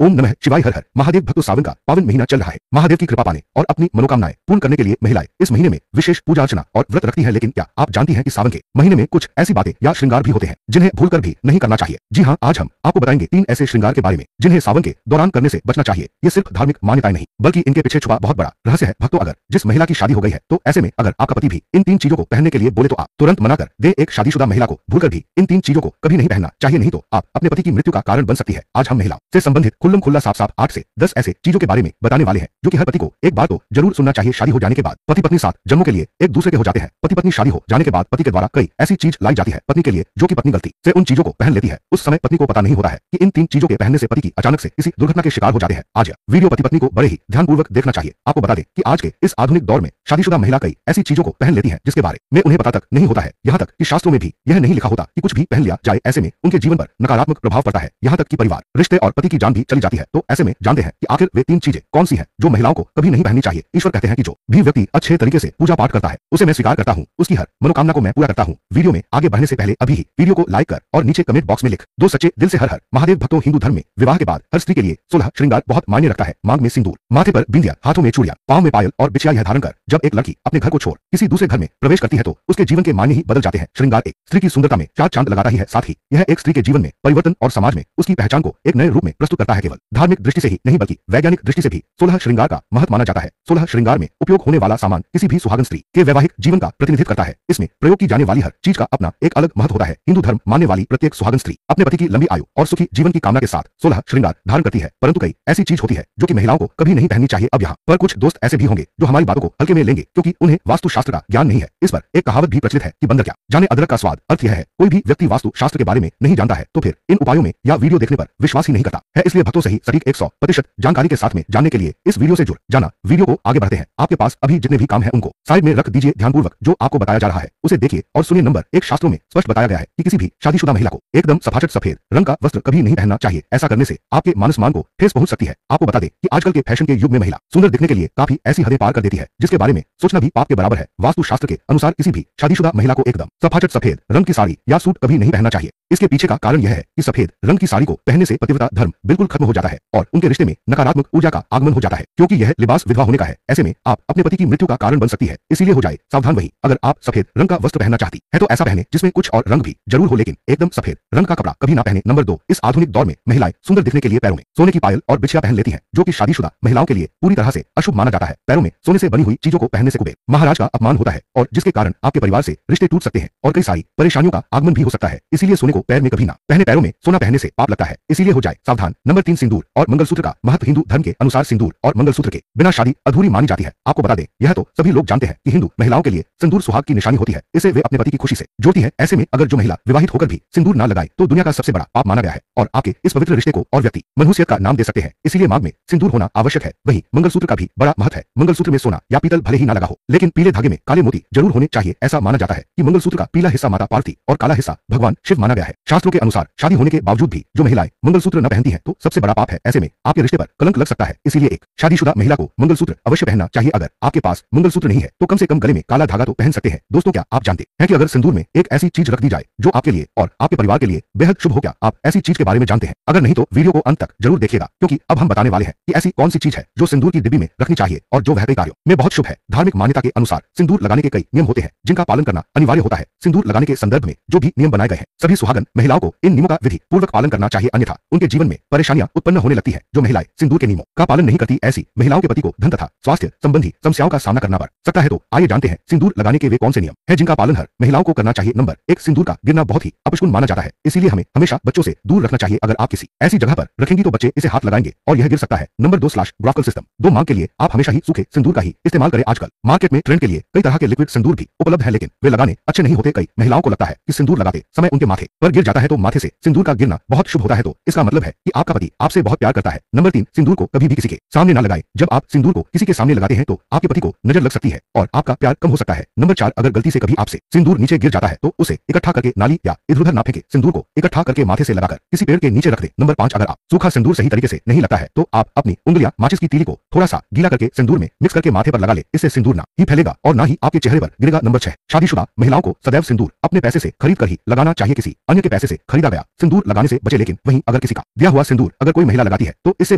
ओम नमः शिवाय। हर हर महादेव। भक्तों, सावन का पावन महीना चल रहा है। महादेव की कृपा पाने और अपनी मनोकामनाएं पूर्ण करने के लिए महिलाएं इस महीने में विशेष पूजा अर्चना और व्रत रखती हैं। लेकिन क्या आप जानती हैं कि सावन के महीने में कुछ ऐसी बातें या श्रृंगार भी होते हैं जिन्हें भूलकर भी नहीं करना चाहिए। जी हाँ, आज हम आपको बताएंगे 3 ऐसे श्रृंगार के बारे में जिन्हें सावन के दौरान करने से बचना चाहिए। ये सिर्फ धार्मिक मान्यताएं नहीं बल्कि इनके पीछे छुपा बहुत बड़ा रहस्य है। भक्तों, अगर जिस महिला की शादी हो गई है तो ऐसे में अगर आपका पति भी इन 3 चीजों को पहनने के लिए बोले तो आप तुरंत मना कर दे। एक शादीशुदा महिला को भूलकर भी इन 3 चीजों को कभी नहीं पहनना चाहिए, नहीं तो आप अपने पति की मृत्यु का कारण बन सकती है। आज हम महिलाओं से संबंधित खुल्लम खुल्ला साफ साफ 8 से 10 ऐसे चीजों के बारे में बताने वाले हैं जो कि हर पति को एक बार तो जरूर सुनना चाहिए। शादी हो जाने के बाद पति पत्नी 7 जन्मों के लिए एक दूसरे के हो जाते हैं। पति पत्नी शादी हो जाने के बाद पति के द्वारा कई ऐसी चीज लाई जाती है पत्नी के लिए जो कि पत्नी गलती से उन चीजों को पहन लेती है। उस समय पत्नी को पता नहीं होता है कि इन 3 चीजों के पहनने से पति की अचानक से किसी दुर्घटना के शिकार हो जाते हैं। आज यह वीडियो पति पत्नी को बड़े ही ध्यानपूर्वक देखना चाहिए। आपको बता दें कि आज के इस आधुनिक दौर में शादीशुदा महिला कई ऐसी चीजों को पहन लेती है जिसके बारे में उन्हें पता तक नहीं होता है। यहाँ तक कि शास्त्रों में भी यह नहीं लिखा होता कि कुछ भी पहन लिया जाए। ऐसे में उनके जीवन पर नकारात्मक प्रभाव पड़ता है, यहाँ तक कि परिवार, रिश्ते और पति की जान भी चली जाती है। तो ऐसे में जानते हैं कि आखिर वे 3 चीजें कौन सी हैं जो महिलाओं को कभी नहीं पहननी चाहिए। ईश्वर कहते हैं कि जो भी व्यक्ति अच्छे तरीके से पूजा पाठ करता है उसे मैं स्वीकार करता हूँ, उसकी हर मनोकामना को मैं पूरा करता हूँ। वीडियो में आगे बढ़ने से पहले अभी ही वीडियो को लाइक कर और नीचे कमेंट बॉक्स में लिख दो सच्चे दिल से हर हर महादेव। भक्तों, हिंदू धर्म में विवाह के बाद हर स्त्री के लिए 16 श्रृंगार बहुत मायने रखता है। मांग में सिंदूर, माथे पर बिंदिया, हाथों में चूड़ियां, पांव में पायल और बिछिया यह धारण कर जब एक लड़की अपने घर को छोड़ किसी दूसरे घर में प्रवेश करती है तो उसके जीवन के मायने ही बदल जाते हैं। श्रृंगार एक स्त्री की सुंदरता में 4 चांद लगाता ही है, साथ ही यह एक स्त्री के जीवन में परिवर्तन और समाज में उसकी पहचान को एक नए रूप में प्रस्तुत करता है। केवल धार्मिक दृष्टि से ही नहीं बल्कि वैज्ञानिक दृष्टि से भी 16 श्रृंगार का महत्व माना जाता है। 16 श्रृंगार में उपयोग होने वाला सामान किसी भी सुहागन स्त्री के वैवाहिक जीवन का प्रतिनिधित्व करता है। इसमें प्रयोग की जाने वाली हर चीज का अपना एक अलग महत्व होता है। हिंदू धर्म मानने वाली प्रत्येक सुहागन स्त्री अपने पति की लंबी आयु और सुखी जीवन की कामना के साथ 16 श्रृंगार धारण करती है। परंतु कई ऐसी चीज होती है जो कि महिलाओं को कभी नहीं पहननी चाहिए। अब यहाँ पर कुछ दोस्त ऐसे भी होंगे जो हमारी बातों को हल्के में लेंगे क्योंकि उन्हें वास्तु शास्त्र का ज्ञान नहीं है। इस पर एक कहावत भी प्रचलित है कि बंदर क्या जाने अदरक का स्वाद। अर्थ यह है कोई भी व्यक्ति वास्तु शास्त्र के बारे में नहीं जानता है तो फिर इन उपायों में या वीडियो देखने पर विश्वास ही नहीं करता है। इसलिए भक्तों सही सटीक 100% जानकारी के साथ में जानने के लिए इस वीडियो से जुड़ जाना। वीडियो को आगे बढ़ते हैं। आपके पास अभी जितने भी काम है उनको साइड में रख दीजिए। ध्यानपूर्वक जो आपको बताया जा रहा है उसे देखिए और सुनिए। नंबर 1, शास्त्रों में स्पष्ट बताया गया है कि किसी भी शादीशुदा महिला को एकदम सफाचट सफेद रंग का वस्त्र कभी नहीं पहनना चाहिए। ऐसा करने से आपके मान सम्मान को ठेस पहुंच सकती है। आपको बता दें कि आजकल के फैशन के युग में महिला सुंदर दिखने के लिए काफी ऐसी हदें पार कर देती है जिसके बारे में सोचना भी पाप के बराबर है। वास्तु शास्त्र के अनुसार किसी भी शादीशुदा महिला को एकदम सफाचट सफेद रंग की साड़ी या सूट कभी नहीं पहनना चाहिए। इसके पीछे का कारण यह है कि सफेद रंग की साड़ी को पहनने से पतिव्रता धर्म बिल्कुल खत्म हो जाता है और उनके रिश्ते में नकारात्मक ऊर्जा का आगमन हो जाता है क्योंकि यह लिबास विधवा होने का है। ऐसे में आप अपने पति की मृत्यु का कारण बन सकती है, इसीलिए हो जाए सावधान। वहीं अगर आप सफेद रंग का वस्त्र पहनना चाहती है तो ऐसा पहने जिसमें कुछ और रंग भी जरूर हो, लेकिन एकदम सफेद रंग का कपड़ा कभी ना पहने। नंबर 2, इस आधुनिक दौर में महिलाएं सुंदर दिखने के लिए पैरों में सोने की पायल और बिछिया पहन लेती हैं जो कि शादीशुदा महिलाओं के लिए पूरी तरह से अशुभ माना जाता है। पैरों में सोने से बनी हुई चीजों को पहनने से कुबेर महाराज का अपमान होता है और जिसके कारण आपके परिवार से रिश्ते टूट सकते हैं और कई सारी परेशानियों का आगमन भी हो सकता है। इसीलिए सोने को पैर में कभी ना पहने। पैरों में सोना पहनने से पाप लगता है, इसीलिए हो जाए सावधान। नंबर 3, सिंदूर और मंगलसूत्र का महत्व। हिंदू धर्म के अनुसार सिंदूर और मंगलसूत्र के बिना शादी अधूरी मानी जाती है। आपको बता दें यह तो सभी लोग जानते हैं कि हिंदू महिलाओं के लिए सिंदूर सुहाग की निशानी होती है। इसे वे अपने पति की खुशी से जोड़ती है। ऐसे में अगर जो महिला विवाहित होकर भी सिंदूर ना लगाए तो दुनिया का सबसे बड़ा पाप माना गया है और आपके इस पवित्र रिश्ते को और व्यक्ति मनहूसियत का नाम दे सकते हैं। इसीलिए मांग में सिंदूर होना आवश्यक है। वहीं मंगलसूत्र का भी बड़ा महत्व है। मंगलसूत्र में सोना या पीतल भले ही ना लगा हो लेकिन पीले धागे में काले मोती जरूर होने चाहिए। ऐसा माना जाता है कि मंगलसूत्र का पीला हिस्सा माता पार्वती और काला हिस्सा भगवान शिव माना गया है। शास्त्रों के अनुसार शादी होने के बावजूद भी जो महिलाएं मंगलसूत्र न पहनती हैं तो सबसे बड़ा पाप है। ऐसे में आपके रिश्ते पर कलंक लग सकता है। इसीलिए एक शादीशुदा महिला को मंगलसूत्र अवश्य पहनना चाहिए। अगर आपके पास मंगलसूत्र नहीं है तो कम से कम गले में काला धागा तो पहन सकते हैं। दोस्तों, क्या आप जानते हैं कि अगर सिंदूर में एक ऐसी चीज रख दी जाए जो आपके लिए और आपके परिवार के लिए बेहद शुभ हो? क्या आप ऐसी चीज के बारे में जानते हैं? अगर नहीं तो वीडियो को अंत तक जरूर देखिएगा क्योंकि अब हम बताने वाले हैं कि ऐसी कौन सी चीज है जो सिंदूर की डिब्बी में रखनी चाहिए और जो वह कई कार्यों में बहुत शुभ है। धार्मिक मान्यता के अनुसार सिंदूर लगाने के कई नियम होते हैं जिनका पालन करना अनिवार्य होता है। सिंदूर लगाने के संदर्भ में जो भी नियम बनाए गए हैं सभी सुहागन महिलाओं को इन नियमों का विधि पूर्वक पालन करना चाहिए, अन्यथा उनके जीवन में परेशानियां उत्पन्न होने लगती है। जो महिलाएं सिंदूर के नियमों का पालन नहीं करती ऐसी महिलाओं के पति को धन तथा स्वास्थ्य संबंधी समस्याओं का सामना करना पड़ सकता है। तो आइए जानते हैं सिंदूर लगाने के वे कौन से नियम है जिनका पालन हर महिलाओं को करना चाहिए। नंबर 1, सिंदूर का गिरना बहुत ही अपशकुन माना जाता है, इसीलिए हमें हमेशा बच्चों से दूर रखना चाहिए। अगर आप किसी ऐसी जगह पर रखेंगी तो बच्चे इसे हाथ लगाएंगे और यह गिर सकता है। Number 2, graphical system. 2, मांग के लिए आप हमेशा ही सूखे सिंदूर का ही इस्तेमाल करें। आजकल मार्केट में ट्रेंड के लिए कई तरह के लिक्विड सिंदूर भी उपलब्ध है लेकिन वे लगाने अच्छे नहीं होते। कई महिलाओं को लगता है कि सिंदूर लगाते समय उनके माथे पर गिर जाता है तो माथे से सिंदूर का गिरना बहुत शुभ होता है, तो इसका मतलब है कि आपका पति आपसे बहुत प्यार करता है। नंबर 3, सिंदूर को कभी भी किसी के सामने ना लगाएं। जब आप सिंदूर को किसी के सामने लगाते हैं तो आपके पति को नजर लग सकती है और आपका प्यार कम हो सकता है। नंबर 4, अगर गलती से कभी आपसे सिंदूर नीचे गिर जाता है तो उसे इकट्ठा करके नाली या इधर-उधर ना फेंके। सिंदूर को इकट्ठा करके माथे से लगाकर किसी पेड़ के नीचे रख दें। नंबर 5, अगर आप सूखा सिंदूर सही तरीके से नहीं लगता है तो आप अपनी उंगलियां माचिस की तीली को थोड़ा सा गीला करके सिंदूर में मिक्स करके माथे पर लगा ले। इससे सिंदूर ना ही फैलेगा और ना ही आपके चेहरे पर गिरेगा। नंबर 6, शादीशुदा महिलाओं को सदैव सिंदूर अपने पैसे से खरीद कर ही लगाना चाहिए। किसी अन्य के पैसे से खरीदा गया सिंदूर लगाने से बचे, लेकिन वहीं अगर किसी का दिया हुआ सिंदूर अगर अगर कोई महिला लगाती है तो इससे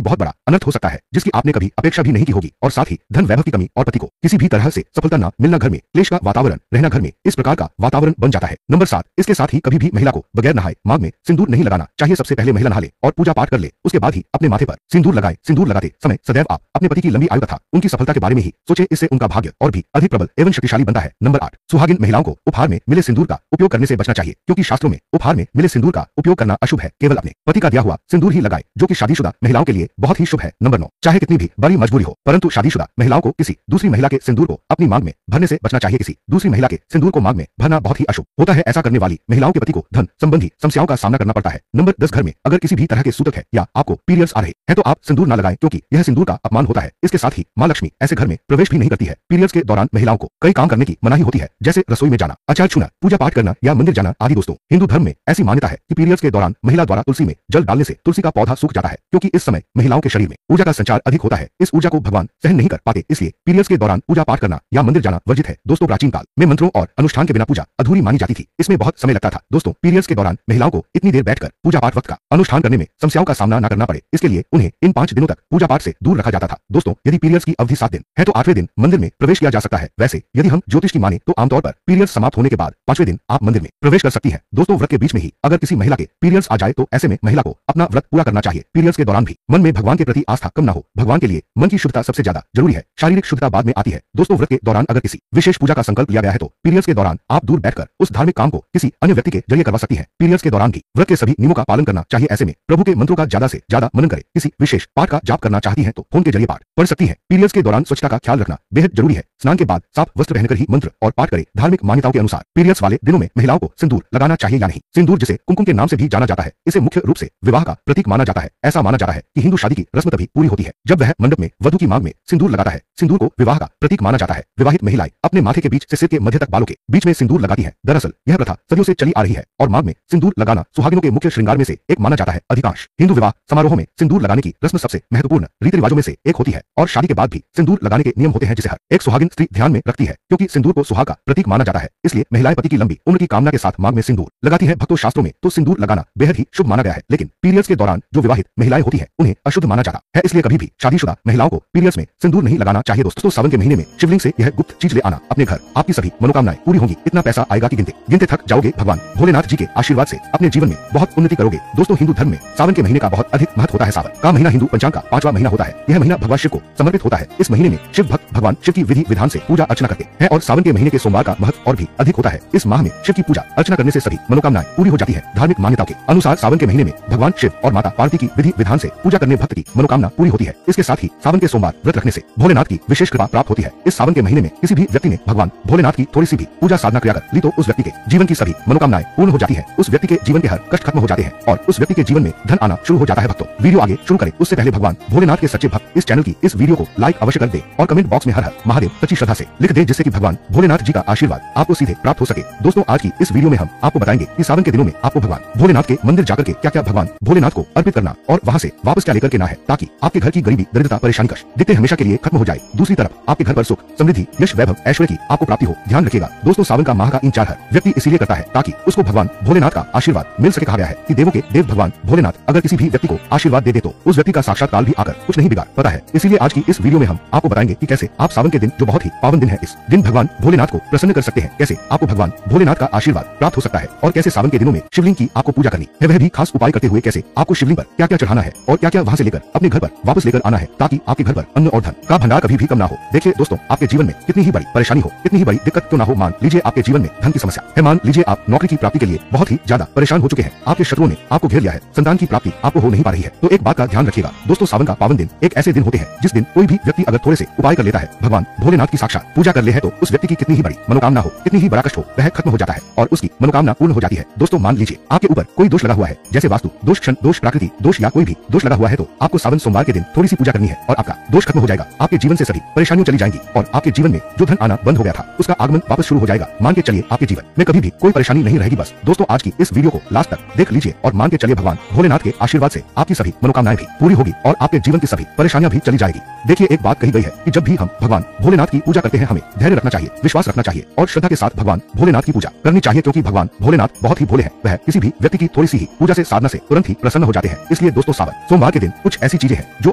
बहुत बड़ा अनर्थ हो सकता है जिसकी आपने कभी अपेक्षा भी नहीं की होगी, और साथ ही धन वैभव की कमी और पति को किसी भी तरह से सफलता न मिलना, घर में क्लेश का वातावरण रहना, घर में इस प्रकार का वातावरण बन जाता है। नंबर 7, इसके साथ ही कभी भी महिला को बगैर नहाए मांग में सिंदूर नहीं लगाना चाहिए। सबसे पहले महिला नहा ले और पूजा पाठ कर ले, उसके बाद ही अपने माथे पर सिंदूर लगाए। सिंदूर लगाते समय सदैव आप अपने पति की लंबी आयु तथा उनकी सफलता के बारे में ही सोचे, इससे उनका भाग्य और भी अधिक प्रबल एवं शक्तिशाली बनता है। नंबर 8, सुहागिन महिलाओं को उपहार में मिले सिंदूर का उपयोग करने से बचना चाहिए, क्योंकि शास्त्रों में उपहार में मिले सिंदूर का उपयोग करना अशुभ है। केवल अपने पति का दिया हुआ सिंदूर ही लगाए, जो कि शादीशुदा महिलाओं के लिए बहुत ही शुभ है। नंबर 9, चाहे कितनी भी बड़ी मजबूरी हो, परंतु शादीशुदा महिलाओं को किसी दूसरी महिला के सिंदूर को अपनी मांग में भरने से बचना चाहिए। किसी दूसरी महिला के सिंदूर को मांग में भरना बहुत ही अशुभ होता है। ऐसा करने वाली महिलाओं के पति को धन संबंधी समस्याओं का सामना करना पड़ता है। नंबर 10, घर में अगर किसी भी तरह के सूतक है या आपको पीरियड्स आ रहे हैं तो आप सिंदूर न लगाएं, क्योंकि यह सिंदूर का अपमान होता है। इसके साथ ही मां लक्ष्मी ऐसे घर में प्रवेश भी नहीं करती है। पीरियड्स के दौरान महिलाओं को कई काम करने की मनाही होती है, जैसे रसोई में जाना, आचार छूना, पूजा पाठ करना या मंदिर जाना आदि। दोस्तों, हिंदू धर्म में ऐसी मान्यता है कि पीरियड्स के दौरान महिला द्वारा तुलसी में जल डालने से तुलसी का पौधा सूख जाता है, क्योंकि इस समय महिलाओं के शरीर में ऊर्जा का संचार अधिक होता है। इस ऊर्जा को भगवान सहन नहीं कर पाते, इसलिए पीरियड्स के दौरान पूजा पाठ करना या मंदिर जाना वर्जित है। दोस्तों, प्राचीन काल में मंत्रों और अनुष्ठान के बिना पूजा अधूरी मानी जाती थी, इसमें बहुत समय लगता था। दोस्तों, पीरियड्स के दौरान महिलाओं को इतनी देर बैठकर पूजा पाठ वक्त का अनुष्ठान करने में समस्याओं का सामना न करना पड़े, इसके लिए उन्हें इन 5 दिनों तक पूजा पाठ से दूर रखा जाता था। दोस्तों, यदि पीरियड्स की अवधि 7 दिन है तो 8वें दिन मंदिर में प्रवेश किया जा सकता है। वैसे यदि हम ज्योतिष की माने तो आमतौर पर पीरियड्स समाप्त होने के बाद 5वें दिन आप मंदिर में प्रवेश कर सकती हैं। दोस्तों, व्रत के बीच में ही अगर किसी महिला के पीरियड्स आ जाए तो ऐसे में महिला को अपना व्रत पूरा करना चाहिए। पीरियड्स के दौरान भी मन में भगवान के प्रति आस्था कम न हो। भगवान के लिए मन की शुद्धता सबसे ज्यादा जरूरी है, शारीरिक शुद्धता बाद में आती है। दोस्तों, व्रत के दौरान अगर किसी विशेष पूजा का संकल्प लिया गया है तो पीरियड्स के दौरान आप दूर बैठकर उस धार्मिक काम को किसी अन्य व्यक्ति के जरिए करवा सकती हैं। पीरियड्स के दौरान भी व्रत के सभी नियमों का पालन करना चाहिए। ऐसे में प्रभु के मंत्रों का ज्यादा से ज्यादा मनन करें। किसी विशेष पाठ का जाप करना चाहती हैं तो फोन के जरिए पाठ पढ़ सकती हैं। पीरियड्स के दौरान स्वच्छता का ख्याल रखना बेहद जरूरी है। स्नान के बाद साफ वस्त्र पहनकर ही मंत्र और पाठ करें। धार्मिक मान्यताओं के अनुसार पीरियड्स वाले दिनों में महिलाओं को सिंदूर लगाना चाहिए या नहीं। सिंदूर, जिसे कुमकुम के नाम से भी जाना जाता है, इसे मुख्य रूप से विवाह का प्रतीक माना जाता है। ऐसा माना जाता है कि हिंदू शादी की रस्म तभी पूरी होती है जब वह मंडप में वधु की मांग में सिंदूर लगाता है। सिंदूर को विवाह का प्रतीक माना जाता है। विवाहित महिलाएं अपने माथे के बीच से सिर के मध्य तक बालों के बीच में सिंदूर लगाती हैं। दरअसल यह प्रथा सदियों से चली आ रही है और मांग में सिंदूर लगाना सुहागिनों के मुख्य श्रृंगार में से एक माना जाता है। अधिकांश हिंदू विवाह समारोहों में सिंदूर लगाने की रस्म सबसे महत्वपूर्ण रीति रिवाजों में से एक होती है और शादी के बाद भी सिंदूर लगाने के नियम होते हैं, जिसे हर एक सुहागिन स्त्री ध्यान में रखती है, क्योंकि सिंदूर को सुहाग का प्रतीक माना जाता है। इसलिए महिलाएं पति की लंबी उम्र की कामना के साथ मांग में सिंदूर लगाती है। भक्तों, शास्त्रों में तो सिंदूर लगाना बेहद ही शुभ माना गया है, लेकिन पीरियड्स के दौरान जो विवाहित महिलाएं होती हैं उन्हें अशुद्ध माना जाता है। इसलिए कभी भी शादीशुदा महिलाओं को पीरियड्स में सिंदूर नहीं लगाना चाहिए। दोस्तों, सावन के महीने में शिवलिंग से यह गुप्त चीज ले आना अपने घर, आपकी सभी मनोकामनाएं पूरी होंगी। इतना पैसा आएगा कि गिनते गिनते थक जाओगे। भगवान भोलेनाथ जी के आशीर्वाद से अपने जीवन में बहुत उन्नति करोगे। दोस्तों, हिंदू धर्म में सावन के महीने का बहुत अधिक महत्व होता है। सावन का महीना हिंदू पंचांग का 5वां महीना होता है। यह महीना भगवान शिव को समर्पित होता है। इस महीने में शिव भक्त भगवान शिव की विधि विधान से पूजा अर्चना करते हैं और सावन के महीने के सोमवार का महत्व और भी अधिक होता है। इस माह में शिव की पूजा अर्चना करने से सभी मनोकामनाएं पूरी हो जाती है। धार्मिक मान्यताओं के अनुसार सावन के महीने में भगवान शिव और माता पार्वती की विधि विधान से पूजा करने भक्त की मनोकामना पूरी होती है। इसके साथ ही सावन के सोमवार व्रत रखने से भोलेनाथ की विशेष कृपा प्राप्त होती है। इस सावन के महीने में किसी भी व्यक्ति ने भगवान भोलेनाथ की थोड़ी सी भी पूजा साधना क्रिया कर ली तो उस व्यक्ति के जीवन की सभी मनोकामनाएं पूर्ण हो जाती है। उस व्यक्ति के जीवन के हर कष्ट खत्म हो जाते हैं और उस व्यक्ति के जीवन में धन आना शुरू हो जाता है। भक्तों, वीडियो आगे शुरू करें उससे पहले भगवान भोलेनाथ के सच्चे भक्त इस चैनल की इस वीडियो को लाइक अवश्य कर दे और कमेंट बॉक्स में हर हर महादेव सच्ची श्रद्धा से लिख दे, जिससे कि भगवान भोलेनाथ जी का आशीर्वाद आपको सीधे प्राप्त हो सके। दोस्तों, आज की इस वीडियो में हम आपको बताएंगे कि सावन के दिनों में आपको भगवान भोलेनाथ के मंदिर जाकर के क्या क्या भगवान भोलेनाथ को अर्पित करना और वहां से वापस क्या लेकर के ना है, ताकि आपके घर की गरीबी, दरिद्रता, परेशानी, कष्ट दिखते हमेशा के लिए खत्म हो जाए। दूसरी तरफ आपके घर पर सुख, समृद्धि, यश, वैभव, ऐश्वर्य की आपको प्राप्ति हो। ध्यान रखिएगा दोस्तों, सावन का माह का इंतजार हर व्यक्ति इसीलिए करता है ताकि उसको भगवान भोलेनाथ का आशीर्वाद मिल सके। कहा गया है कि देवों के देव भगवान भोलेनाथ अगर किसी भी व्यक्ति को आशीर्वाद दे तो उस व्यक्ति का साक्षात काल भी आकर कुछ नहीं बिगाड़ पाता है। इसीलिए आज की इस वीडियो में हम आपको बताएंगे कि कैसे आप सावन के दिन, जो बहुत ही पावन दिन है, इस दिन भगवान भोलेनाथ को प्रसन्न कर सकते हैं, कैसे आपको भगवान भोलेनाथ का आशीर्वाद प्राप्त हो सकता है और कैसे सावन के दिनों में शिवलिंग की आपको पूजा करनी है, वह भी खास उपाय करते हुए कैसे आपको शिवलिंग पर क्या क्या चढ़ाना है और क्या क्या वहां से लेकर अपने घर पर वापस लेकर आना है, ताकि आपके घर पर अन्न और धन का भंडार कभी भी कम ना हो। देखिए दोस्तों, आपके जीवन में कितनी ही बड़ी परेशानी हो, कितनी ही बड़ी दिक्कत क्यों ना हो, मान लीजिए आपके जीवन में धन की समस्या है, मान लीजिए आप नौकरी की प्राप्ति के लिए बहुत ही ज्यादा परेशान हो चुके हैं, आपके शत्रुओं ने आपको घेर लिया है, संतान की प्राप्ति आपको हो नहीं पा रही है, तो एक बात का ध्यान रखिएगा दोस्तों, सावन का पावन दिन एक ऐसे दिन होते हैं जिस दिन कोई भी व्यक्ति अगर थोड़े से उपाय कर लेता है, भगवान भोलेनाथ की साक्षात पूजा कर ले है, तो उस व्यक्ति की कितनी ही बड़ी मनोकामना हो, कितनी ही बड़ा कष्ट हो, वह खत्म हो जाता है और उसकी मनोकामना पूर्ण हो जाती है। दोस्तों, मान लीजिए आपके ऊपर कोई दोष लगा हुआ है, जैसे वास्तु दोष, क्षण दोष, प्राकृति दोष या कोई भी दोष लगा हुआ है, तो आपको सावन सोमवार के दिन थोड़ी सी पूजा करनी है और आपका दोष खत्म हो जाएगा। आपके जीवन से सभी परेशानियां चली जाएंगी और आपके जीवन में जो धन आना बंद हो गया था उसका आगमन वापस शुरू हो जाएगा। मान के चलिए आपके जीवन में कभी भी कोई परेशानी नहीं रहेगी। बस दोस्तों, आज की इस वीडियो को लास्ट तक देख लीजिए और मान के चलिए भगवान भोलेनाथ के आशीर्वाद से आपकी सभी मनोकामनाएं भी पूरी होगी और आपके जीवन की सभी परेशानियां भी चली जाएगी। देखिए, एक बात कही गई है कि जब भी हम भगवान भोलेनाथ की पूजा करते हैं, हमें धैर्य रखना चाहिए, विश्वास रखना चाहिए और श्रद्धा के साथ भगवान भोलेनाथ की पूजा करनी चाहिए, क्योंकि भगवान भोलेनाथ बहुत ही भोले हैं। वह किसी भी व्यक्ति की थोड़ी सी ही पूजा से, साधना से तुरंत ही प्रसन्न हो जाते हैं। इसलिए दोस्तों सावन सोमवार के दिन कुछ ऐसी चीजें हैं जो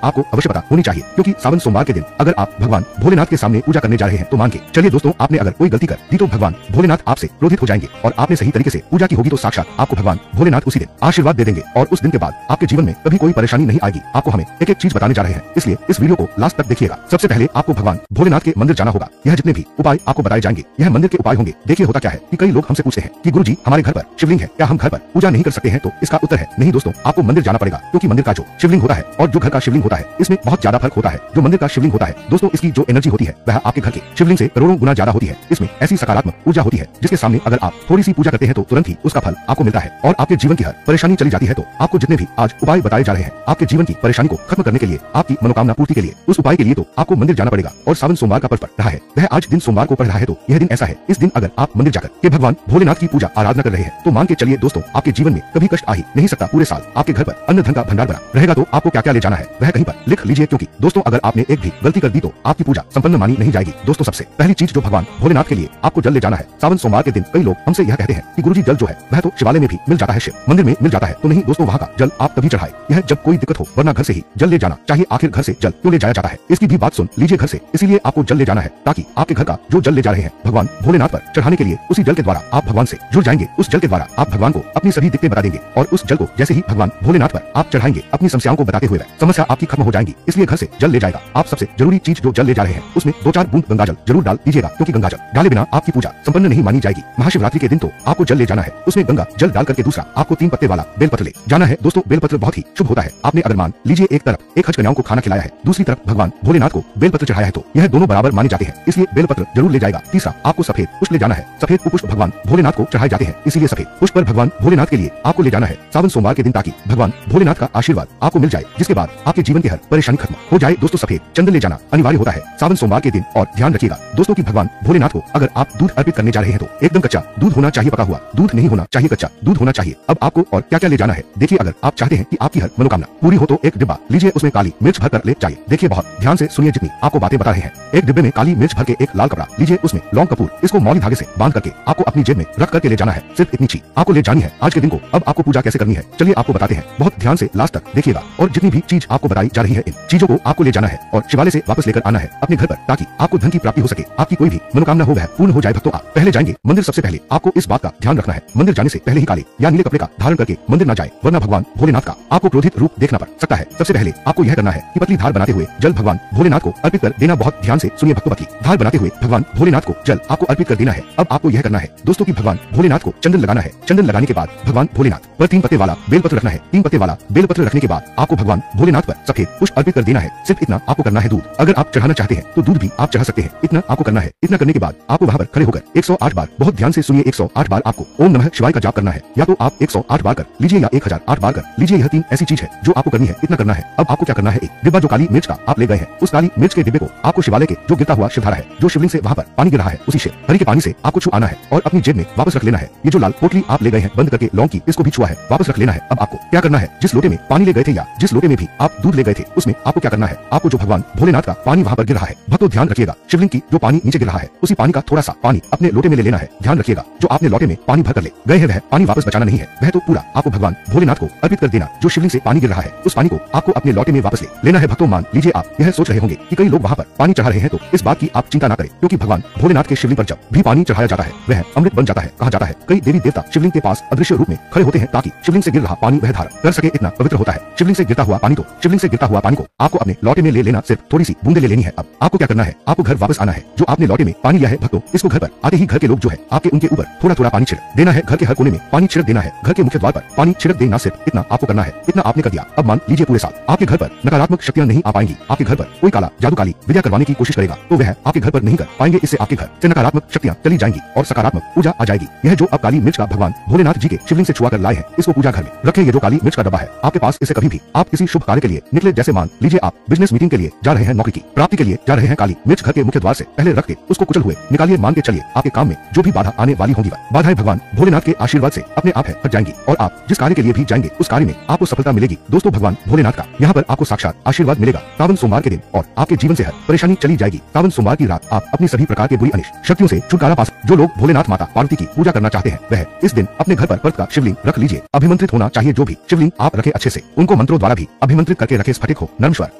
आपको अवश्य पता होनी चाहिए, क्योंकि सावन सोमवार के दिन अगर आप भगवान भोलेनाथ के सामने पूजा करने जा रहे हैं तो मान के चलिए दोस्तों, आपने अगर कोई गलती कर दी तो भगवान भोलेनाथ आपसे क्रोधित हो जाएंगे, और आपने सही तरीके से पूजा की होगी तो साक्षात आपको भगवान भोलेनाथ उसी दिन आशीर्वाद दे देंगे, और उस दिन के बाद आपके जीवन में कभी कोई परेशानी नहीं आएगी। आपको हमें एक एक चीज बताने जा रहे हैं, इसलिए इस वीडियो को लास्ट तक देखिएगा। सबसे पहले आपको भगवान भोलेनाथ के मंदिर जाना होगा। यह जितने भी उपाय आपको बताए जाएंगे यह मंदिर के उपाय होंगे। देखिए होता क्या है कि कई लोग हमसे पूछते हैं कि गुरुजी हमारे घर पर शिवलिंग है, क्या हम घर पर पूजा नहीं कर सकते हैं? तो इसका उत्तर है नहीं दोस्तों, आपको मंदिर जाना पड़ेगा, क्योंकि मंदिर का जो शिवलिंग होता है और जो घर का शिवलिंग होता है इसमें बहुत ज्यादा फर्क होता है। जो मंदिर का शिवलिंग होता है दोस्तों, इसकी जो एनर्जी होती है वह आपके घर के शिवलिंग से करोड़ों गुना ज्यादा होती है। इसमें ऐसी सकारात्मक ऊर्जा होती है जिसके सामने अगर आप थोड़ी सी पूजा करते हैं तो तुरंत ही उसका फल आपको मिलता है, और आपके जीवन की हर परेशानी चली जाती है। तो आपको जितने भी आज उपाय बताए जा रहे हैं आपके जीवन की परेशानी को खत्म करने के लिए, आपकी मनोकामना पूर्ति के लिए, उस उपाय के लिए तो आपको मंदिर जाना पड़ेगा। और सावन सोमवार का पर्व पड़ रहा है, वह आज दिन सोमवार को पड़ रहा है, तो यह दिन ऐसा है इस दिन अगर आप मंदिर जाकर के भगवान भोलेनाथ की पूजा आराधना कर रहे हैं तो मान के चलिए दोस्तों, आपके जीवन में कभी कष्ट आ ही नहीं सकता। पूरे साल आपके घर पर अन्न धन का भंडार भरा रहेगा। तो आपको क्या क्या ले जाना है वह कहीं पर लिख लीजिए, क्योंकि दोस्तों अगर आपने एक भी गलती कर दी तो आपकी पूजा संपन्न मानी नहीं जाएगी। दोस्तों सबसे पहली चीज जो भगवान भोलेनाथ के लिए आपको जल ले जाना है सावन सोमवार के दिन। कई लोग हमसे यह कहते हैं कि गुरुजी जल जो है वह तो शिवालय में भी मिल जाता है, शिव मंदिर में मिल जाता है। तो नहीं दोस्तों, वहाँ का जल आप तभी चढ़ाए यह जब कोई दिक्कत हो, वरना घर से ही जल ले जाना चाहिए। आखिर घर से जल क्यों ले जाया जाता है इसकी भी बात सुन लीजिए। घर से इसीलिए आपको जल ले जाना है ताकि आपके घर का जो जल ले जा रहे हैं भगवान भोलेनाथ पर चढ़ाने के लिए, उसी जल के द्वारा आप भगवान से जुड़ जाएंगे। उस जल के द्वारा आप भगवान को अपनी सभी दिक्कतें बता देंगे, और उस जल को जैसे ही भगवान भोलेनाथ पर आप चढ़ाएंगे अपनी समस्याओं को बताते हुए समस्या आपकी खत्म हो जाएंगी। इसलिए घर से जल ले जाएगा। आप सबसे जरूरी चीज जो जल ले जा रहे हैं उसमें 2-4 बूंद गंगा जल जरूर डाल दीजिएगा, क्योंकि गंगा जल डाले बिना आपकी पूजा संपन्न नहीं मानी जाएगी। महाशिवरात्रि के दिन तो आपको जल ले जाना है, उसमें गंगा जल डाल करके दूसरा आपको 3 पत्ते वाला बेलपत्र ले जाना है। दोस्तों बेलपत्र बहुत ही शुभ होता है। आपने अगर मान लीजिए एक तरफ एक हज कन्याओं को खाना खिलाया है, दूसरी तरफ भगवान भोलेनाथ को बेलपत्र चढ़ाया है, तो यह दोनों बराबर माने जाते हैं, इसलिए बेलपत्र जरूर ले जाएगा। तीसरा आपको सफेद पुष्प ले जाना है। सफेद पुष्प भगवान भोलेनाथ को चढ़ाए जाते हैं, इसीलिए सफेद पुष्प पर भगवान भोलेनाथ के लिए आपको ले जाना है सावन सोमवार के दिन, ताकि भगवान भोलेनाथ का आशीर्वाद आपको मिल जाए, जिसके बाद आपके जीवन की हर परेशानी खत्म हो जाए। दोस्तों सफेद चंदन ले जाना अनिवार्य होता है सावन सोमवार के दिन। और ध्यान रखिएगा दोस्तों कि भगवान भोलेनाथ को अगर आप दूध अर्पित करने जा रहे हैं तो एकदम कच्चा दूध होना चाहिए, पका हुआ दूध नहीं होना चाहिए, कच्चा दूध होना चाहिए। अब आपको और क्या क्या ले जाना है देखिए। अगर आप चाहते हैं कि आपकी हर मनोकामना पूरी हो तो एक डिब्बा लीजिए, उसमें काली मिर्च भर कर ले जाइए। देखिए बहुत ध्यान से सुनिए जितनी आपको बातें बता रहे हैं। एक डिब्बे में काली मिर्च भर के एक लाल कपड़ा लीजिए, उसमें लौंग कपूर इसको मौली धागे से बांध करके आपको अपनी जेब में रख करके ले जाना है। सिर्फ इतनी चीज आपको ले जानी है आज के दिन को। अब आपको पूजा कैसे करनी है चलिए आपको बताते हैं, बहुत ध्यान से लास्ट तक देखिएगा। और जितनी भी चीज आपको बताई जा रही है इन चीजों को आपको ले जाना है और शिवालय से वापस लेकर आना है अपने घर पर, ताकि आपको धन की प्राप्ति हो सके, आपकी कोई भी मनोकामना हो वह पूर्ण हो जाए। भक्तों आप पहले जाएंगे मंदिर, सबसे पहले आपको इस बात का ध्यान रखना है मंदिर जाने से पहले ही काले या नीले कपड़े का धारण करके मंदिर न जाए, वरना भगवान भोलेनाथ का आपको क्रोधित रूप देखना पड़ सकता है। सबसे पहले आपको यह करना है कि पतली धार बनाते हुए जल भगवान भोलेनाथ को अर्पित कर देना। बहुत ध्यान से सुनिए भक्तों, पतली धार बनाते हुए भगवान भोलेनाथ को जल आपको अर्पित कर देना है। अब आपको यह करना है दोस्तों कि भगवान भोलेनाथ को चंदन लगाना है। चंदन लगाने के बाद भगवान भोलेनाथ पर 3 पत्ते वाला बेलपत्र रखना है। 3 पत्ते वाला बेलपत्र रखने के बाद आपको भगवान भोलेनाथ पर सफेद पुष्प अर्पित कर देना है। सिर्फ इतना आपको करना है। दूध अगर आप चढ़ाना चाहते हैं तो दूध भी आप चढ़ा सकते हैं, इतना आपको करना है। इतना करने के बाद आपको वहाँ पर खड़े होकर 108 बार, बहुत ध्यान से सुनिए 108 बार आपको ओम नमः शिवाय का जाप करना है। या तो आप 108 बार कर लीजिए या 1008 बार कर लीजिए, यह 3 ऐसी चीज है जो आपको करनी है, इतना करना है। अब आपको क्या करना है, एक डिब्बा जो काली मिर्च का आप ले गए हैं उस काली मिर्च के डिब्बे को आपको शिवालय के जो गिरता हुआ शिवधारा है, जो शिवलिंग से वहाँ पर पानी गिर रहा है, उसी शिव हरि के पानी से आपको छू आना है और अपनी जेब में वापस रख लेना है। ये जो लाल पोटली आप ले गए हैं बंद करके लौंग की, इसको भी छुआ है वापस रख लेना है। अब आपको क्या करना है, जिस लोटे में पानी ले गए थे या जिस लोटे में भी आप दूध ले गए थे उसमें आपको क्या करना है, आपको जो भगवान भोलेनाथ का पानी वहाँ पर गिर रहा है, भक्तों ध्यान रखिएगा, शिवलिंग की जो पानी नीचे गिर रहा है उसी पानी का थोड़ा सा पानी अपने लोटे में ले लेना है। ध्यान रखिएगा जो आपने लोटे में पानी भर कर ले गए हैं वह पानी वापस बचाना नहीं है, वह तो पूरा आपको भगवान भोलेनाथ को अर्पित कर देना। जो शिवलिंग से पानी गिर रहा है उस पानी को आपको अपने लोटे में वापस ले लेना है। भक्तों मान लीजिए आप यह सोच रहे होंगे कि कई लोग वहाँ पर पानी चढ़ा रहे हैं, तो इस बात की आप चिंता न करें, क्योंकि भगवान भोलेनाथ के शिवलिंग पर जब भी पानी चढ़ाया जाता है वह अमृत बन जाता है। कहा जाता है कई देवी देवता शिवलिंग के पास अदृश्य रूप में खड़े होते हैं ताकि शिवलिंग से गिर रहा पानी वह धारण कर सके, इतना पवित्र होता है शिवलिंग से गिरता हुआ पानी। तो शिवलिंग से गिरता हुआ पानी को आपको अपने लोटे में ले लेना, सिर्फ थोड़ी सी बूंदे ले लेनी है। अब आपको क्या करना है, आपको घर वापस आना है। जो आपने लोटे में पानी लिया है भक्तों, इसको घर पर आते ही घर के लोग जो है आपके उनके ऊपर थोड़ा थोड़ा पानी छिड़क देना है। घर के हर कोने में पानी छिड़क देना है, घर के मुख्य द्वार पर पानी छिड़क देना, सिर्फ इतना आपको करना है। इतना आपने कर दिया। अब मान लीजिए पूरे साल आपके घर पर नकारात्मक शक्तियां नहीं आ पाएंगी, आपके घर पर कोई काला जादू काली विद्या करवाने की कोशिश करेगा तो वह आपके घर पर नहीं कर पाएंगे। इससे आपके घर से नकारात्मक शक्तियां चली जाएंगी और सकारात्मक ऊर्जा आ जाएगी। यह जो अब काली मिर्च का भगवान भोलेनाथ जी के शिवलिंग से छुआ कर लाए हैं, इसको पूजा घर में रखें। ये जो काली मिर्च का डब्बा है आपके पास, इसे कभी भी आप किसी शुभ कार्य के लिए निकले, जैसे मान लीजिए आप बिजनेस मीटिंग के लिए जा रहे हैं, नौकरी की प्राप्ति के लिए जा रहे हैं, काली मिर्च घर के मुख्य द्वार से पहले रख के उसको कुचल हुए निकालिए। मान के चलिए आपके काम में जो भी बाधा आने वाली होंगी वह बाधाएं भगवान भोलेनाथ के आशीर्वाद से अपने आप हट जाएंगी और आप जिस कार्य के लिए भी जाएंगे उस कार्य में आपको सफलता मिलेगी। दोस्तों भगवान भोलेनाथ का यहाँ पर आपको साक्षात आशीर्वाद मिलेगा सावन सोमवार के दिन और आपके जीवन से हर परेशानी चली जाएगी। सावन सोमवार की रात आप अपनी सभी प्रकार के बुरी अनिष्ट शक्तियों से छुटकारा पा सकते। जो लोग भोलेनाथ माता पार्वती की पूजा करना चाहते हैं वह इस दिन अपने घर पर पर्वत का शिवलिंग रख लीजिए। अभिमंत्रित होना चाहिए जो भी शिवलिंग आप आप रखे अच्छे से, उनको मंत्रों द्वारा भी अभिमंत्रित करके रखे। स्फटिक हो, नर्मस्वर,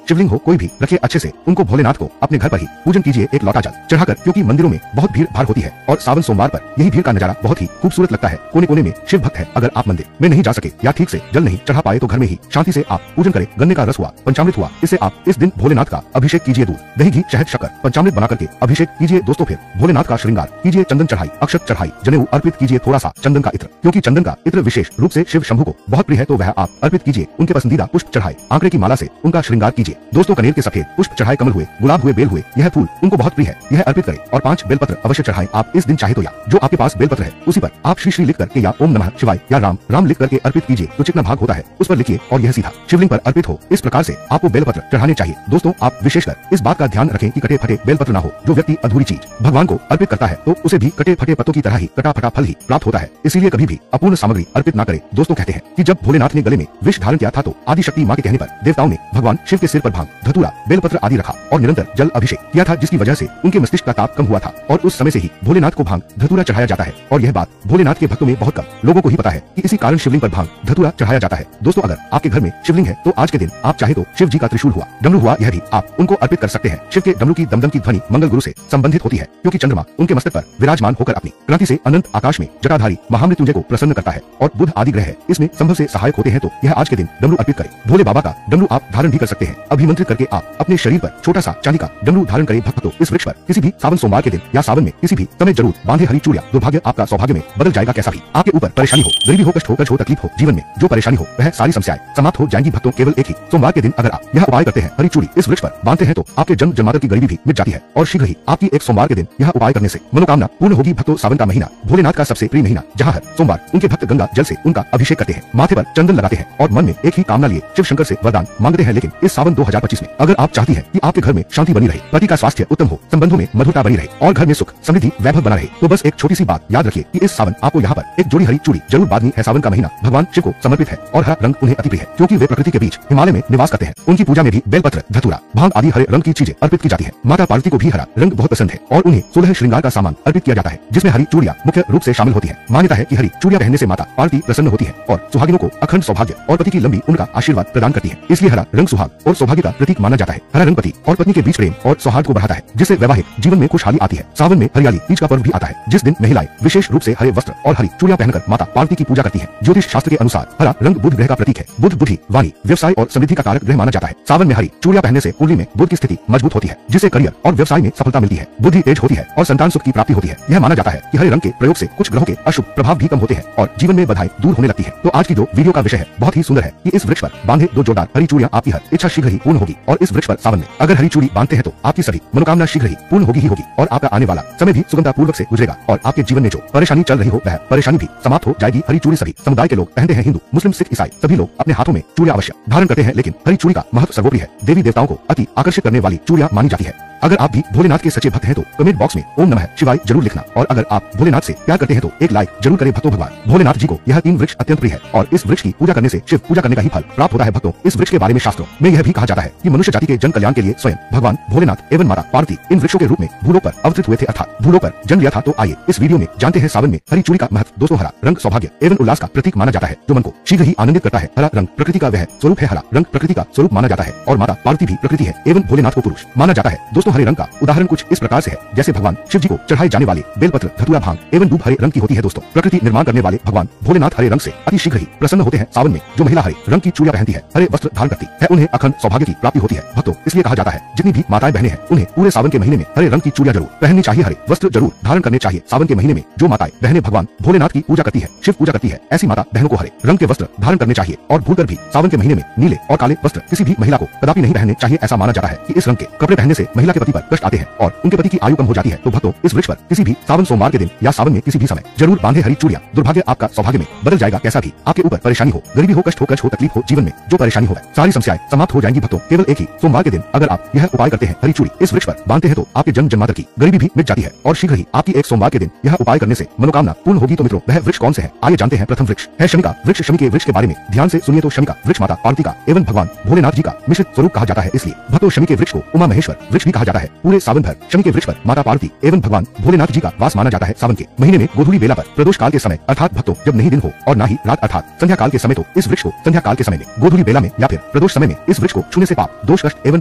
शिवलिंग हो, कोई भी रखे अच्छे से, उनको भोलेनाथ को अपने घर पर ही पूजन कीजिए एक लोटा जल चढ़ाकर, क्योंकि मंदिरों में बहुत भीड़ भाड़ होती है और सावन सोमवार पर यही भीड़ का नजारा बहुत ही खूबसूरत लगता है। कोने कोने में शिव भक्त है। अगर आप मंदिर में नहीं जा सके या ठीक से जल नहीं चढ़ा पाए तो घर में ही शांति से आप पूजन करें। गन्ने का रस हुआ, पंचामृत हुआ, इससे आप इस दिन भोलेनाथ का अभिषेक कीजिए। दूध, दही, घी, शहद, शक्कर, पंचामृत बना करके अभिषेक कीजिए दोस्तों। फिर भोलेनाथ का श्रृंगार कीजिए, चंदन चढ़ाई, अक्षत चढ़ाई, जनेऊ अर्पित कीजिए, थोड़ा सा चंदन का इत्र, क्योंकि चंदन का इत्र विशेष रूप से शिव शंभू को बहुत प्रिय है, तो वह आप अर्पित कीजिए। उनके पसंदीदा पुष्प चढ़ाए, आंकड़े की माला से उनका श्रृंगार कीजिए दोस्तों। कनेर के सफेद पुष्प चढ़ाए, कमल हुए, गुलाब हुए, बेल हुए, यह फूल उनको बहुत प्रिय है, यह अर्पित करें। और 5 बेलपत्र अवश्य चढ़ाएं। आप इस दिन चाहे तो या जो आपके पास बेलपत्र है उसी पर आप श्री श्री लिख करके या ओम नमः शिवाय या राम राम लिख करके अर्पित कीजिए। जो चिकना भाग होता है उस पर लिखिए और यह सीधा शिवलिंग पर अर्पित हो। इस प्रकार से आपको बेलपत्र चढ़ाने चाहिए दोस्तों। आप विशेषकर इस बात का ध्यान रखें कि कटे फटे बेलपत्र ना हो। जो व्यक्ति अधूरी चीज भगवान को अर्पित करता है तो उसे भी कटे फटे पत्तों की तरह ही कटा फटा फल ही प्राप्त होता है, इसीलिए कभी भी अपूर्ण सामग्री अर्पित न करें दोस्तों। कहते हैं कि जब भोलेनाथ ने गले में विष धारण किया था तो आदि शक्ति मां के कहने पर देवताओं ने भगवान शिव के सिर पर भांग, धतूरा, बेलपत्र आदि रखा और निरंतर जल अभिषेक किया था, जिसकी वजह से उनके मस्तिष्क का ताप कम हुआ था और उस समय से ही भोलेनाथ को भांग, धतूरा चढ़ाया जाता है। और यह बात भोलेनाथ के भक्तों में बहुत कम लोगों को ही पता है कि इसी कारण शिवलिंग पर भांग, धतूरा चढ़ाया जाता है दोस्तों। अगर आपके घर में शिवलिंग है तो आज के दिन आप चाहे तो शिव जी का त्रिशूल हुआ, डमरू हुआ, यह भी आप उनको अर्पित कर सकते हैं। शिव के डमरू की दमदम की ध्वनि मंगल गुरु से संबंधित होती है, क्योंकि चंद्रमा उनके मस्तक पर विराजमान होकर अपनी क्रांति से अनंत आकाश में जटाधारी महामृत्युंजय को प्रसन्न करता है और बुध आदि ग्रह है इसमें संभव से सहायक होते हैं, तो यह आज के दिन डमरू अर्पित करें। भोले बाबा का डमरू आप धारण भी कर सकते हैं। अभिमंत्रित करके आप अपने शरीर पर छोटा सा चांदी का डमरू धारण करें। भक्तों, इस वृक्ष पर किसी भी सावन सोमवार के दिन या सावन में किसी भी समय जरूर बांधे हरी चूड़ियां। दुर्भाग्य आपका सौभाग्य में बदल जाएगा। कैसा भी आपके ऊपर परेशानी हो, गरीबी हो, कष्ट हो, कर्ज हो, तकलीफ हो, जीवन में जो परेशानी हो वह सारी समस्याएं समाप्त हो जाएंगी। भक्तों, केवल एक ही सोमवार के दिन अगर आप यह उपाय करते हैं, हरी चूड़ी इस वृक्ष पर बांधते हैं, तो आपके जन्म जन्मांतर की गरीबी भी मिट जाती है और शीघ्र ही आपकी एक सोमवार के दिन यह उपाय करने से मनोकामना पूर्ण होगी। भक्तों, सावन का महीना भोलेनाथ का सबसे प्रिय महीना, जहाँ हर सोमवार उनके भक्त गंगा जल से उनका अभिषेक करते हैं, माथे पर चंदन लगाते हैं और मन में एक ही कामना लिए शिव शंकर से वरदान मांगते हैं। लेकिन इस सावन 2025 में अगर आप चाहती हैं कि आपके घर में शांति बनी रहे, पति का स्वास्थ्य उत्तम हो, संबंधों में मधुरता बनी रहे और घर में सुख समृद्धि वैभव बना रहे, तो बस एक छोटी सी बात याद रखिए कि इस सावन आपको यहाँ पर एक जोड़ी हरी चूड़ी जरूर बांधनी है। सावन का महीना भगवान शिव को समर्पित है और हरा रंग उन्हें अति प्रिय है, क्योंकि वे प्रकृति के बीच हिमालय में निवास करते हैं। उनकी पूजा में भी बेलपत्र, धतूरा, भांग आदि हरे रंग की चीजें अर्पित की जाती है। माता पार्वती को भी हरा रंग बहुत पसंद है और उन्हें 16 श्रृंगार का सामान अर्पित किया जाता है, जिसमें हरी चूड़ियां मुख्य रूप से शामिल होती है। मान्यता है कि हरी चूड़ियां पहनने से माता पार्वती प्रसन्न होती है और सुहागिनों को अखंड सौभाग्य और पति की लंबी उम्र का आशीर्वाद प्रदान करती है। इसलिए हरा रंग सुहाग और सौभाग्य का प्रतीक माना जाता है। हरा रंग पति और पत्नी के बीच प्रेम और सौहार्द को बढ़ाता है, जिससे वैवाहिक जीवन में खुशहाली आती है। सावन में हरियाली तीज का पर्व भी आता है, जिस दिन महिलाएं विशेष रूप से हरे वस्त्र और हरी चूड़ियां पहनकर माता पार्वती की पूजा करती हैं। ज्योतिष शास्त्र के अनुसार हरा रंग बुध ग्रह का प्रतीक है। बुध बुद्धि, वाणी, व्यवसाय और समृद्धि का कारक ग्रह माना जाता है। सावन में हरी चूड़ियां पहनने से कुंडली में बुध की स्थिति मजबूत होती है, जिससे करियर और व्यवसाय में सफलता मिलती है। बुद्धि तेज होती है और संतान सुख की प्राप्ति होती है। यह माना जाता है कि हरे रंग के प्रयोग से कुछ ग्रहों के अशुभ प्रभाव भी कम होते हैं और जीवन में बाधाएं दूर होने लगती है। तो आज की जो वीडियो का विषय है बहुत ही सुंदर है कि इस वृक्ष पर बांधे 2 जोरदार हरी चूड़ियां आपकी हर इच्छा शीघ्र ही पूर्ण होगी। और इस वृक्ष पर सावन में अगर हरी चूड़ी बांधते हैं तो आपकी सभी मनोकामना शीघ्र ही पूर्ण होगी ही होगी और आपका आने वाला समय भी सुगमता पूर्वक से गुजरेगा और आपके जीवन में जो परेशानी चल रही हो वह परेशानी भी समाप्त हो जाएगी। हरी चूड़ी सभी समुदाय के लोग पहनते हैं, हिंदू, मुस्लिम, सिख, ईसाई सभी लोग अपने हाथों में चूड़ियां अवश्य धारण करते हैं, लेकिन हरी चूड़ी का महत्व सर्वोपरि है। देवी देवताओं को अति आकर्षित करने वाली चूड़ियां मानी जाती है। अगर आप भी भोलेनाथ के सच्चे भक्त हैं तो कमेंट बॉक्स में ओम नमः शिवाय जरूर लिखना और अगर आप भोलेनाथ से प्यार करते हैं तो एक लाइक जरूर करें। भक्तों, भगवान भोलेनाथ जी को यह 3 वृक्ष अत्यंत प्रिय है और इस वृक्ष की पूजा करने से शिव पूजा करने का ही फल प्राप्त होता है। भक्तों, इस वृक्ष के बारे में शास्त्रों में यह भी कहा जाता है कि मनुष्य जाति के जन कल्याण के लिए स्वयं भगवान भोलेनाथ एवं माता पार्वती इन वृक्षों के रूप में भूलोक पर अवतरित हुए थे, अर्थात भूलोक पर जन्म लिया था। तो आइए इस वीडियो में जानते हैं सावन में हरी चूड़ी का महत्व। दोस्तों, हरा रंग सौभाग्य एवं उल्लास का प्रतीक माना जाता है, जो मन को शीघ्र ही आनंदित करता है। हरा रंग प्रकृति का वह स्वरूप है, हरा रंग प्रकृति का स्वरूप माना जाता है और माता पार्वती भी प्रकृति है एवं भोलेनाथ को पुरुष माना जाता है। दोस्तों, हरे रंग का उदाहरण कुछ इस प्रकार से है जैसे भगवान शिव जी को चढ़ाए जाने वाले बेलपत्र, धतूरा, भांग एवं दूब हरे रंग की होती है। दोस्तों, प्रकृति निर्माण करने वाले भगवान भोलेनाथ हरे रंग से अति शीघ्र ही प्रसन्न होते हैं। सावन में जो महिला हरे रंग की चूड़ियां पहनती है, हरे वस्त्र धारण करती है, उन्हें अखंड सौभाग्य की प्राप्ति होती है। भक्तों, इसलिए कहा जाता है जितनी भी माताएं बहनें हैं उन्हें पूरे सावन के महीने में हरे रंग की चूड़ियां जरूर पहननी चाहिए, हरे वस्त्र जरूर धारण करने चाहिए। सावन के महीने में जो माताएं बहनें भगवान भोलेनाथ की पूजा करती है, शिव पूजा करती है, ऐसी माता बहनों को हरे रंग के वस्त्र धारण करने चाहिए और भूलकर भी सावन के महीने में नीले और काले वस्त्र किसी भी महिला को कदापि नहीं पहनने चाहिए। ऐसा माना जाता है कि इस रंग के कपड़े पहनने से महिला के पति पर कष्ट आते हैं और उनके पति की आयु कम हो जाती है। तो भक्तों, इस वृक्ष पर किसी भी सावन सोमवार के दिन या सावन में किसी भी समय जरूर बांधे हरी चूड़ियां। दुर्भाग्य आपका सौभाग्य में बदल जाएगा। कैसा भी आपके ऊपर परेशानी हो, गरीबी हो, कष्ट हो, कर्ज हो, तकलीफ हो, जीवन में जो परेशानी हो सारी समस्याएं समाप्त हो जाएंगी। भक्तों, केवल एक ही सोमवार के दिन अगर आप यह उपाय करते हैं, हरी चूड़ी इस वृक्ष पर बांधते हैं, तो आपके जन्म जन्मांतर की गरीबी भी मिट जाती है और शीघ्र ही आपकी एक सोमवार के दिन यह उपाय करने से मनोकामना पूर्ण होगी। तो मित्रों, वह वृक्ष कौन से है, आइए जानते हैं। प्रथम वृक्ष है शमी का वृक्ष। शमी के वृक्ष के बारे में ध्यान से सुनिए। तो शमी का वृक्ष माता पार्वती का एवं भगवान भोलेनाथ जी का मिश्रित स्वरूप कहा जाता है, इसलिए भक्तों शमी के वृक्ष को उमा महेश्वर वृक्ष भी कहा जाता है। जाता है। पूरे सावन भर शमी के वृक्ष पर माता पार्वती एवं भगवान भोलेनाथ जी का वास माना जाता है। सावन के महीने में गोधूली बेला पर प्रदोष काल के समय अर्थात भक्तों जब नहीं दिन हो और ना ही रात अर्थात संध्या काल के समय तो इस वृक्ष को संध्या काल के समय में गोधूली बेला में या फिर प्रदोष समय में इस वृक्ष को छूने से पाप दोष कष्ट एवं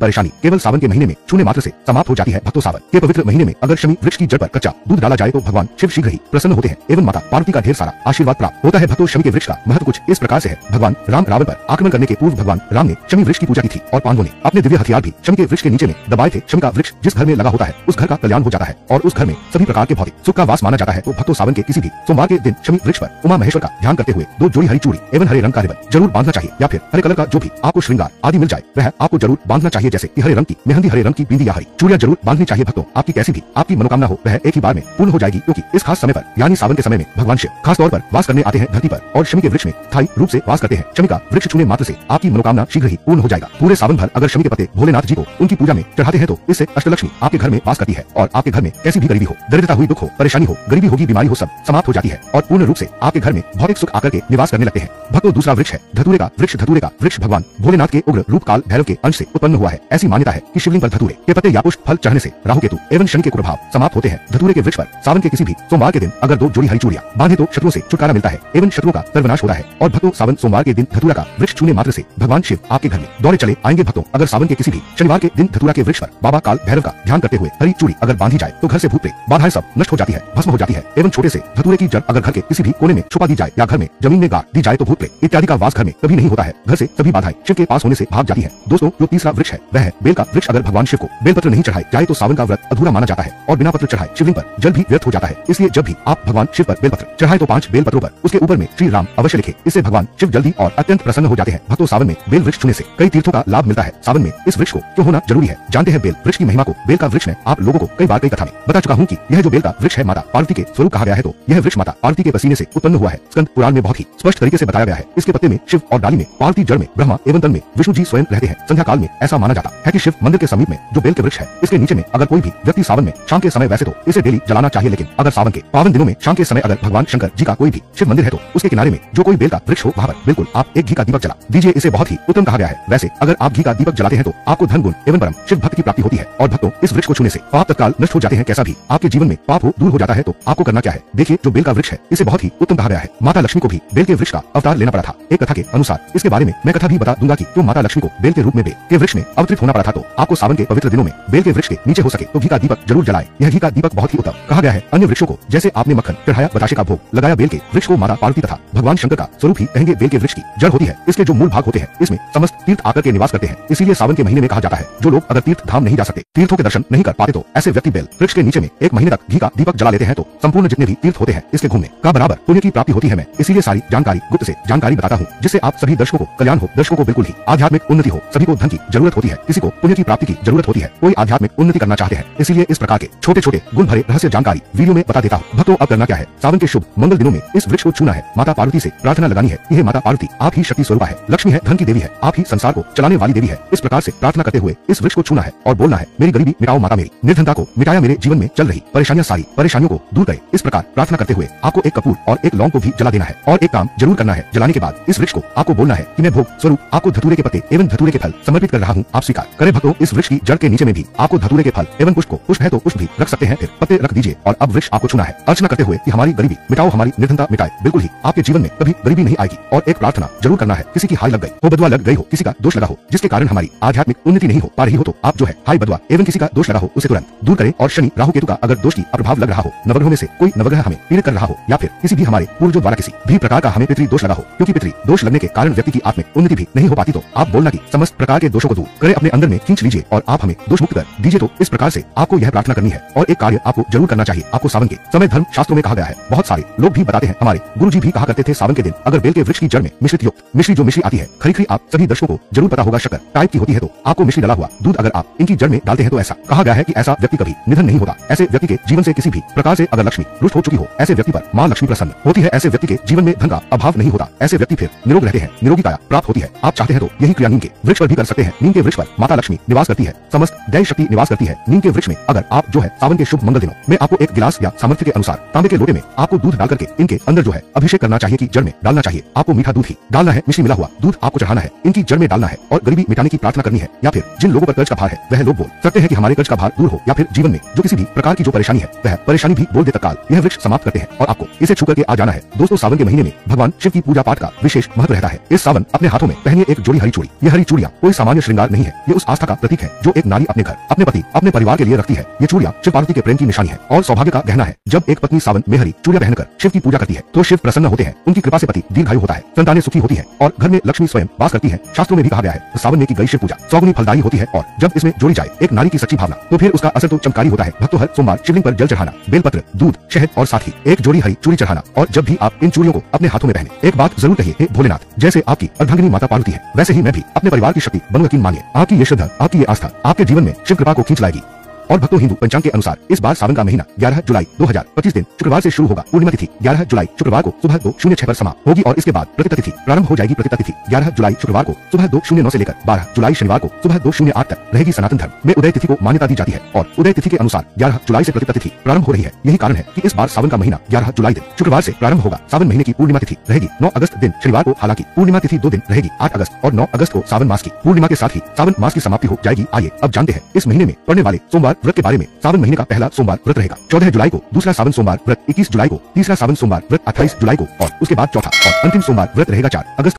परेशानी केवल सावन के महीने में छूने मात्र से समाप्त हो जाती है। भक्तों सावन के पवित्र महीने में अगर शमी वृक्ष की जड़ पर कच्चा दूध डाला जाए तो भगवान शिव शीघ्र ही प्रसन्न होते हैं एवं माता पार्वती का ढेर सारा आशीर्वाद प्राप्त होता है। भक्तों शमी के वृक्ष का महत्व कुछ इस प्रकार से है। भगवान राम रावण पर आक्रमण करने के पूर्व भगवान राम ने शमी वृक्ष की पूजा की थी और पांडवों ने अपने दिव्य हथियार भी शमी के वृक्ष के नीचे में दबाए थे। शमी का वृक्ष जिस घर में लगा होता है उस घर का कल्याण हो जाता है और उस घर में सभी प्रकार के भौतिक सुख का वास माना जाता है। तो भक्तों सावन के किसी भी सोमवार के दिन शमी वृक्ष पर उमा महेश्वर का ध्यान करते हुए 2 जोड़ी हरी चूड़ी एवं हरे रंग का रिबन जरूर बांधना चाहिए या फिर हरे कलर का जो भी आपको श्रृंगार आदि मिल जाए वह आपको जरूर बांधना चाहिए, जैसे कि हरे रंग की मेहंदी, हरे रंग की बिंदी या हरी चूड़ियां जरूर बांधनी चाहिए। भक्तों आपकी कैसी भी आपकी मनोकामना हो वह एक ही बार में पूर्ण हो जाएगी, क्योंकि इस खास समय पर यानी सावन के समय में भगवान शिव खास तौर पर वास करने आते हैं धरती पर और शमी के वृक्ष में स्थायी रूप से वास करते हैं। शमी का वृक्ष छूने मात्र से आपकी मनोकामना शीघ्र ही पूर्ण हो जाएगा। पूरे सावन भर अगर शमी के पत्ते भोलेनाथ जी को उनकी पूजा में चढ़ाते हैं तो इससे अष्टलक्ष्मी आपके घर में वास करती है और आपके घर में कैसी भी गरीबी हो, दरिद्रता हुई, दुख हो, परेशानी हो, गरीबी होगी, बीमारी हो, सब समाप्त हो जाती है और पूर्ण रूप से आपके घर में भौतिक सुख आकर के निवास करने लगते हैं। भक्तों दूसरा वृक्ष है धतूरे का वृक्ष। धतूरे का वृक्ष भगवान भोलेनाथ के उग्र रूप काल भैरव के अंश से उत्पन्न हुआ है। ऐसी मान्यता है कि शिवलिंग पर धतूरे के पत्ते या पुष्प फल चढ़ने से राहु केतु एवं शनि के कुप्रभाव समाप्त होते हैं। धतूरे के वृक्ष पर सावन के किसी भी सोमवार के दिन अगर 2 जोड़ी हरी चूड़ियां बांधे तो शत्रुओं से छुटकारा मिलता है एवं शत्रुओं का सर्वनाश होता है। और भक्तों सावन सोमवार के दिन धतूरा का वृक्ष छूने मात्र से भगवान शिव आपके घर में दौड़े चले आएंगे। भक्तों अगर सावन के किसी भी शनिवार के दिन धतूरा के वृक्ष पर बाबा काल भैरव का ध्यान करते हुए हरी चूड़ी अगर बांधी जाए तो घर से भूत प्रेत बाधाएं सब नष्ट हो जाती है, भस्म हो जाती है एवं छोटे से धतूरे की जड़ अगर घर के किसी भी कोने में छुपा दी जाए या घर में जमीन में गाड़ दी जाए तो भूत प्रेत इत्यादि का वास घर में कभी नहीं होता है। घर से सभी बाधाएं शिव के पास होने से भाग जाती है। दोस्तों जो तीसरा वृक्ष है वह है बेल का वृक्ष। अगर भगवान शिव को बेलपत्र नहीं चढ़ाए जाए तो सावन का व्रत अधूरा माना जाता है और बिना पत्र चढ़ाए शिवलिंग पर जल भी व्यर्थ हो जाता है। इसलिए जब भी आप भगवान शिव पर बेलपत्र चढ़ाए तो 5 बेलपत्रों पर उसके ऊपर में श्री राम अवश्य लिखे। इससे भगवान शिव जल्दी और अत्यंत प्रसन्न हो जाते हैं। भक्तों सावन में बेल वृक्ष छूने से कई तीर्थों का लाभ मिलता है। सावन में इस वृक्ष को क्यों होना जरूरी है जानते हैं। बेल वृक्ष की महिमा को बेल का वृक्ष में आप लोगों को कई बार कई कथा में बता चुका हूँ कि यह जो बेल का वृक्ष है माता पार्वती के स्वरूप कहा गया है। तो यह वृक्ष माता पार्वती के पसीने से उत्पन्न हुआ है। स्कंद पुराण में बहुत ही स्पष्ट तरीके से बताया गया है। इसके पत्ते में शिव और डाली में पार्वती, जड़ में ब्रह्मा एवं तन में विष्णु जी स्वयं रहते हैं। संध्या काल में ऐसा माना जाता है कि शिव मंदिर के समीप में जो बेल के वृक्ष है इसके नीचे में अगर कोई भी व्यक्ति सावन में शाम के समय, वैसे तो इसे डेली जलाना चाहिए, लेकिन अगर सावन के पावन दिनों में शाम के समय अगर भगवान शंकर जी का कोई भी शिव मंदिर है तो उसके किनारे में जो कोई बेल का वृक्ष हो वहाँ पर बिल्कुल आप एक घी का दीपक जला दीजिए। इसे बहुत ही उत्तम कहा गया है। वैसे अगर आप घी का दीपक जलाते हैं तो आपको धन गुण एवं परम शिव भक्त की प्राप्ति होती है। और भक्तों इस वृक्ष को छूने से पाप तत्काल नष्ट हो जाते हैं। कैसा भी आपके जीवन में पाप हो दूर हो जाता है तो आपको करना क्या है देखिए। जो बेल का वृक्ष है इसे बहुत ही उत्तम कहा गया है। माता लक्ष्मी को भी बेल के वृक्ष का अवतार लेना पड़ा था। एक कथा के अनुसार इसके बारे में मैं कथा भी बता दूंगा कि क्यों माता लक्ष्मी को बेल के रूप में बेल के वृक्ष में अवतरित होना पड़ा था। तो आपको सावन के पवित्र दिनों में बेल के वृक्ष के नीचे हो सके तो घी का दीपक जरूर जलाए। यह घी का दीपक बहुत ही उत्तम कहा गया है। अन्य वृक्षों को जैसे आपने मक्खन चढ़ाया, बताशे का भोग लगाया, बेल के वृक्ष को माता पार्वती तथा भगवान शंकर का स्वरूप ही कहेंगे। बेल के वृक्ष की जड़ होती है। इसके जो मूल भाग होते हैं इसमें समस्त तीर्थ आकर के निवास करते हैं। इसीलिए सावन के महीने में कहा जाता है जो लोग अगर तीर्थ धाम नहीं जा सकते, तीर्थों के दर्शन नहीं कर पाते तो ऐसे व्यक्ति बेल वृक्ष के नीचे में 1 महीने तक घी का दीपक जला लेते हैं तो संपूर्ण जितने भी तीर्थ होते हैं इसके घूमने का बराबर पुण्य की प्राप्ति होती है। मैं इसीलिए सारी जानकारी गुप्त से जानकारी बताता हूँ जिससे आप सभी दर्शकों को कल्याण हो, दर्शकों को बिल्कुल ही आध्यात्मिक उन्नति हो। सभी को धन की जरूरत होती है, किसी को पुण्य की प्राप्ति की जरूरत होती है, कोई आध्यात्मिक उन्नति करना चाहते हैं। इसीलिए इस प्रकार के छोटे छोटे गुण भरे रहस्य जानकारी वीडियो में बता देता हूँ। भक्तों अब करना क्या है, सावन के शुभ मंगल दिनों में इस वृक्ष को छूना है। माता पार्वती से प्रार्थना लगानी है। यह माता पार्वती आप ही शक्ति स्वरूपा है, लक्ष्मी है, धन की देवी है, आप ही संसार को चलाने वाली देवी है। इस प्रकार से प्रार्थना करते हुए इस वृक्ष को छूना है और बोलना है मेरी गरीबी मिटाओ माता, मेरी निर्धनता को मिटाया, मेरे जीवन में चल रही परेशानियां सारी परेशानियों को दूर करे। इस प्रकार प्रार्थना करते हुए आपको एक कपूर और एक लौंग को भी जला देना है। और एक काम जरूर करना है, जलाने के बाद इस वृक्ष को आपको बोलना है कि मैं भोग स्वरूप आपको धतूरे के पत्ते एवं धतूरे के फल समर्पित कर रहा हूँ, आप स्वीकार करें। भक्तों इस वृक्ष की जड़ के नीचे में भी आपको धतूरे के फल एवं पुष्प है तो पुष्प भी रख सकते हैं, फिर पत्ते रख दीजिए और अब वृक्ष आपको छूना है। अर्चना करते हुए कि हमारी गरीबी मिटाओ, हमारी निर्धनता मिटाए, बिल्कुल ही आपके जीवन में कभी गरीबी नहीं आएगी। और एक प्रार्थना जरूर करना है, किसी की हाय लग गई हो, बदवा लग गई हो, किसी का दोष लगा हो जिसके कारण हमारी आध्यात्मिक उन्नति नहीं हो पा रही हो तो आप जो है हाय बदवा एवं किसी का दोष लगा हो उसे तुरंत दूर करें। और शनि राहु केतु का अगर दोष की अप्रभाव लग रहा हो, नवग्रहों में से कोई नवग्रह हमें पीड़ित कर रहा हो या फिर किसी भी हमारे पूर्वजों द्वारा किसी भी प्रकार का हमें पितृ दोष लगा हो, क्योंकि पितृ दोष लगने के कारण व्यक्ति की आत्मिक उन्नति भी नहीं हो पाती, तो आप बोलना कि समस्त प्रकार के दोषों को दूर करें, अपने अंदर में खींच लीजिए और आप हमें दोष मुक्त कर दीजिए। तो इस प्रकार से आपको यह प्रार्थना करनी है। और एक कार्य आपको जरूर करना चाहिए। आपको सावन के समय धर्म शास्त्रों में कहा गया है, बहुत सारे लोग भी बताते हैं, हमारे गुरुजी भी कहा करते थे सावन के दिन अगर बेल के वृक्ष की जड़ में मिश्रित युक्त मिश्री जो मिश्री आती है खरी आप सभी दर्शकों को जरूर पता होगा शक्कर टाइप की होती है, तो आपको मिश्री डाला हुआ दूध अगर आप इनकी जड़ में डालते हैं तो ऐसा कहा गया है कि ऐसा व्यक्ति कभी निधन नहीं होता। ऐसे व्यक्ति के जीवन से किसी भी प्रकार से अगर लक्ष्मी रुष्ट हो चुकी हो, ऐसे व्यक्ति पर माँ लक्ष्मी प्रसन्न होती है। ऐसे व्यक्ति के जीवन में धन का अभाव नहीं होता। ऐसे व्यक्ति फिर निरोग रहते हैं, निरोगी काया प्राप्त होती है। आप चाहते हैं तो यही क्रिया नीम के वृक्ष पर भी कर सकते हैं। नीम के वृक्ष पर माता लक्ष्मी निवास करती है, समस्त दैव शक्ति निवास करती है नीम के वृक्ष में। अगर आप जो है सावन के शुभ मंगल दिनों में आपको एक गिलास या सामर्थ्य के अनुसार तांबे के लोटे में आपको दूध डाल करके इनके अंदर जो है अभिषेक करना चाहिए कि जड़ में डालना चाहिए। आपको मीठा दूध ही डालना है, मिश्री मिला हुआ दूध आपको चढ़ाना है, इनकी जड़ में डालना है और गरीबी मिटाने की प्रार्थना करनी है। या फिर जिन लोगों पर कर्ज का भार है वह लोग बोल सकते हैं कि हमारे कर्ज का भार दूर हो या फिर जीवन में जो किसी भी प्रकार की जो परेशानी है वह परेशानी भी बोल दे तत्काल यह वृक्ष समाप्त करते हैं और आपको इसे छू करके आ जाना है। दोस्तों, सावन के महीने में भगवान शिव की पूजा पाठ का विशेष महत्व रहता है। इस सावन अपने हाथों में पहनिए एक जोड़ी हरी चूड़ी। ये हरी चूड़ियां कोई सामान्य श्रृंगार नहीं है, ये उस आस्था का प्रतीक है जो एक नारी अपने घर, अपने पति, अपने परिवार के लिए रखती है। ये चूड़ियां शिव पार्वती के प्रेम की निशानी है और सौभाग्य का गहना है। जब एक पत्नी सावन में हरी चूड़ियां पहनकर शिव की पूजा करती है तो शिव प्रसन्न होते हैं, उनकी कृपा से पति दीर्घायु होता है, संतानें सुखी होती है और घर में लक्ष्मी स्वयं वास करती है। शास्त्रों में भी कहा गया है सावन में की गई शिव पूजा सौगुनी फलदायी होती है और जब इसमें जोड़ी जाए एक नारी की सच्ची भावना तो फिर उसका असर तो चमत्कारी होता है। भक्तों, हर सोमवार शिवलिंग पर जल चढ़ाना, बेलपत्र, दूध, शहद और साथ ही एक जोड़ी हरी चूड़ी चढ़ाना और जब भी आप इन चूड़ियों को अपने हाथों में पहने एक बात जरूर कहिए, हे भोलेनाथ, जैसे आपकी अर्धांगिनी माता पार्वती है वैसे ही मैं भी अपने परिवार की शक्ति बनूं। यकीन मानिए, आपकी ये श्रद्धा, आपकी ये आस्था आपके जीवन में शिव कृपा को खींच लाएगी। और भक्तों, हिंदू पंचांग के अनुसार इस बार सावन का महीना 11 जुलाई 2025 दिन शुक्रवार से शुरू होगा। पूर्णिमा तिथि 11 जुलाई शुक्रवार को सुबह 2:06 पर समाप्त होगी और इसके बाद प्रतिपदा तिथि प्रारंभ हो जाएगी। प्रतिपदा तिथि 11 जुलाई शुक्रवार को सुबह 2:09 से लेकर 12 जुलाई शनिवार को सुबह 2:08 तक रहेगी। सनातन धर्म में उदय तिथि को मान्यता दी जाती है और उदय तिथि के अनुसार 11 जुलाई से प्रतिपदा तिथि प्रारंभ हो रही है। यही कारण है कि इस बार सावन का महीना 11 जुलाई दिन शुक्रवार से प्रारंभ होगा। सावन महीने की पूर्णिमा तिथि रहेगी 9 अगस्त दिन शनिवार को। हालांकि पूर्णिमा तिथि 2 दिन रहेगी, 8 अगस्त और 9 अगस्त को सावन मास की पूर्णिमा के साथ ही सावन मास की समाप्ति हो जाएगी। आइए अब जानते हैं इस महीने में पड़ने वाले सोमवार व्रत के बारे में। सावन महीने का पहला सोमवार व्रत रहेगा 14 जुलाई को, दूसरा सावन सोमवार व्रत 21 जुलाई को, तीसरा सावन सोमवार व्रत 28 जुलाई को और उसके बाद चौथा और अंतिम सोमवार व्रत रहेगा 4 अगस्त।